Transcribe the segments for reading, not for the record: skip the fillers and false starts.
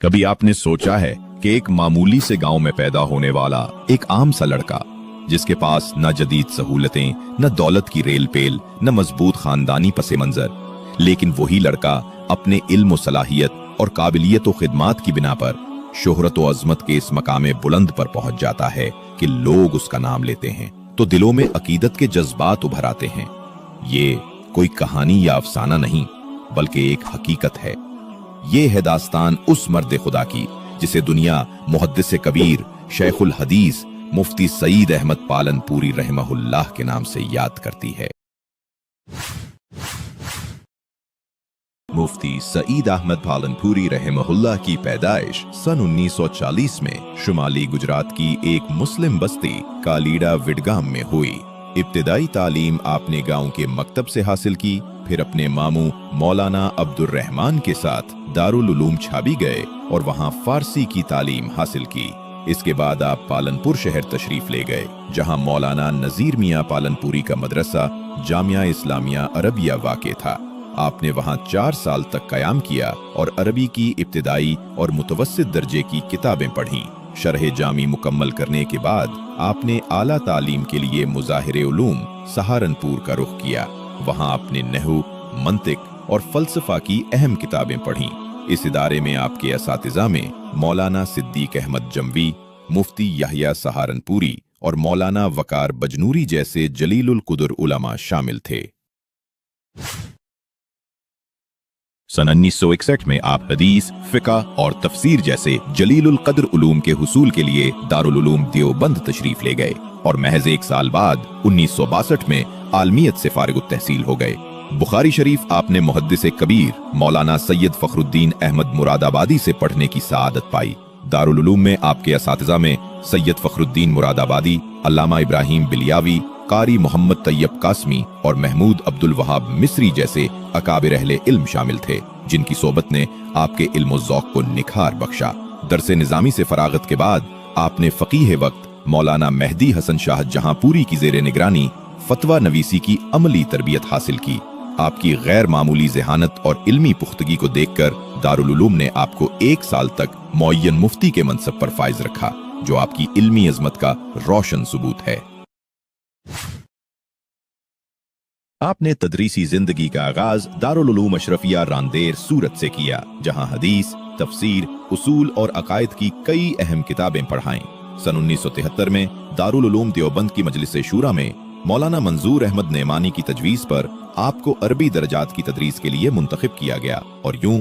कभी आपने सोचा है कि एक मामूली से गांव में पैदा होने वाला एक आम सा लड़का, जिसके पास न जदीद सहूलतें, न दौलत की रेल पेल, न मजबूत खानदानी पसे मंजर, लेकिन वही लड़का अपने इल्म व सलाहियत और काबिलियत व खिदमात की बिना पर शोहरत व अजमत के इस मकामे बुलंद पर पहुंच जाता है कि लोग उसका नाम लेते हैं तो दिलों में अकीदत के जज्बात उभर आते हैं। ये कोई कहानी या अफसाना नहीं, बल्कि एक हकीकत है। ये है दास्तान उस मर्द खुदा की जिसे दुनिया मुहद्दिस कबीर शेखुल हदीस मुफ्ती सईद अहमद पालनपुरी रहमहुल्लाह के नाम से याद करती है। मुफ्ती सईद अहमद पालनपुरी रहमहुल्लाह की पैदाइश सन 1940 में शुमाली गुजरात की एक मुस्लिम बस्ती कालीड़ा विडगाम में हुई। इब्तिदाई तालीम आपने गांव के मकतब से हासिल की, फिर अपने मामू मौलाना अब्दुर रहमान के साथ दारुल उलूम छाबी गए और वहां फारसी की तालीम हासिल की। इसके बाद आप पालनपुर शहर तशरीफ ले गए, जहां मौलाना नजीर मियां पालनपुरी का मदरसा जामिया इस्लामिया अरबिया वाक़े था। आपने वहां 4 साल तक कयाम किया और अरबी की इब्तिदाई और मुतवस्सित दर्जे की किताबें पढ़ीं। शरह जामी मुकम्मल करने के बाद आपने आला तालीम के लिए मुज़ाहिर उलूम सहारनपुर का रुख किया। वहां आपने नहू, मंतिक और फलसफा की अहम किताबें पढ़ीं। इस इदारे में आपके असातिज़ा में मौलाना सिद्दीक अहमद जमवी, मुफ्ती यहया सहारनपुरी और मौलाना वकार बजनूरी जैसे जलीलुल कुदर उलमा शामिल थे। सन 1961 में आप हदीस, फिका और तफसीर जैसे जलीलुल कद्र उलूम के हुसूल के लिए दारुल उलूम देवबंद तशरीफ ले गए और महज 1 साल बाद 1962 में आलमियत से फारिग तहसील हो गए। बुखारी शरीफ आपने मुहद्दिस कबीर मौलाना सैयद फखरुद्दीन अहमद मुरादाबादी से पढ़ने की सआदत पाई। दारुल उलूम में आपके असातिज़ा में सैयद फखरुद्दीन मुरादाबादी, अल्लामा इब्राहिम बिलियावी, कारी मोहम्मद तैयब कासमी और महमूद अब्दुल वहाब मिस्री जैसे अकाबिर अहले इल्म शामिल थे, जिनकी सोबत ने आपके इल्म ज़ौक़ को निखार बख्शा। दरसे निज़ामी से फरागत के बाद आपने फ़क़ीह वक्त मौलाना मेहदी हसन शाह जहांपुरी की ज़ेरे निगरानी फतवा नवीसी की अमली तरबियत हासिल की। आपकी गैर मामूली ज़हानत और इल्मी पुख्तगी को देखकर दारुल उलूम ने आपको 1 साल तक मुअय्यन मुफ्ती के मनसब पर फाइज रखा, जो आपकी इल्मी अज़मत का रोशन सबूत है। आपने तदरीसी जिंदगी का आगाज दारुल उलूम अशरफिया रांदेर सूरत से किया, जहां हदीस, तफसीर, उसूल और अकायद की कई अहम किताबें पढ़ाईं। सन 1973 में दारुल उलूम देवबंद की मजलिस शूरा में मौलाना मंजूर अहमद नेमानी की तजवीज़ पर आपको अरबी दर्जात की तदरीस के लिए मुंतखब किया गया और यूं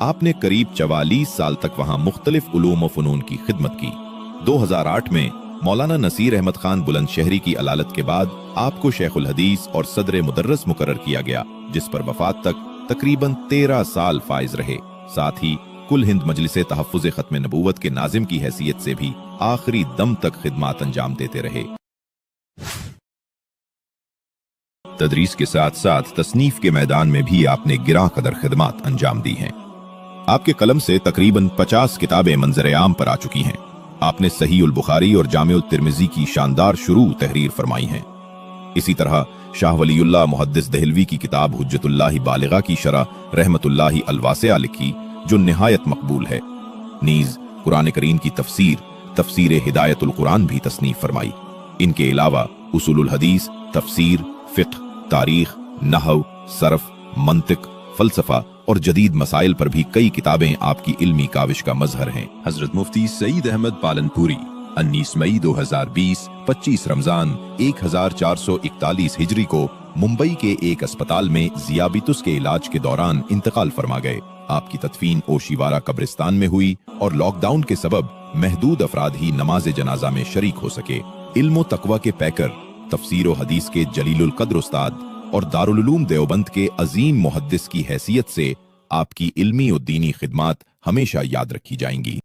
आपने करीब 44 साल तक वहां मुख्तलिफ उलूम व फ़नून की खिदमत की। 2008 में मौलाना नसीर अहमद खान बुलंदशहरी की अलालत के बाद आपको शेखुल हदीस और सदर मुदर्रस मुकर्रर किया गया, जिस पर वफात तक तकरीबन 13 साल फाइज रहे। साथ ही कुल हिंद मजलिसे तहफ़्फ़ुज़ ख़त्म नबूवत के नाजिम की हैसियत से भी आखिरी दम तक खिदमात अंजाम देते रहे। तदरीस के साथ साथ तसनीफ के मैदान में भी आपने गिरा कदर खिदमात अंजाम दी हैं। आपके कलम से तकरीबन 50 किताबें मंजर आम पर आ चुकी हैं। आपने सहीहुल बुखारी और जामिउत तिर्मिज़ी की शानदार शुरू तहरीर फरमाई हैं। इसी तरह शाह वलीउल्लाह मुहद्दिस दहलवी की किताब हुज्जतुल्लाह बालिगा की शरह रहमतुल्लाह अलवासिया लिखी, जो निहायत मकबूल है। नीज कुरान करीम की तफसीर हिदायतुल कुरान भी तसनीफ फरमाई। इनके अलावा उसूलुल हदीस, तफसीर, फिक़्ह, तारीख, नहव, सरफ, मंतिक, फलसफा और जदीद मसाइल पर भी कई किताबें आपकी इल्मी काविश का मजहर हैं। हजरत मुफ्ती सईद अहमद पालनपुरी 19 मई 2020, 25 रमजान 1441 हिजरी को मुंबई के एक अस्पताल में ज़ियाबितुस के इलाज के दौरान इंतकाल फरमा गए। आपकी तदफीन ओशीवारा कब्रिस्तान में हुई और लॉकडाउन के सबब महदूद अफराद ही नमाज जनाजा में शरीक हो सके। इल्म तकवा के पैकर, तफसीर व हदीस के जलीलुल कद्र उस्ताद और दारुल उलूम देवबंद के अजीम मुहद्दिस की हैसियत से आपकी इल्मी और दीनी खिदमात हमेशा याद रखी जाएंगी।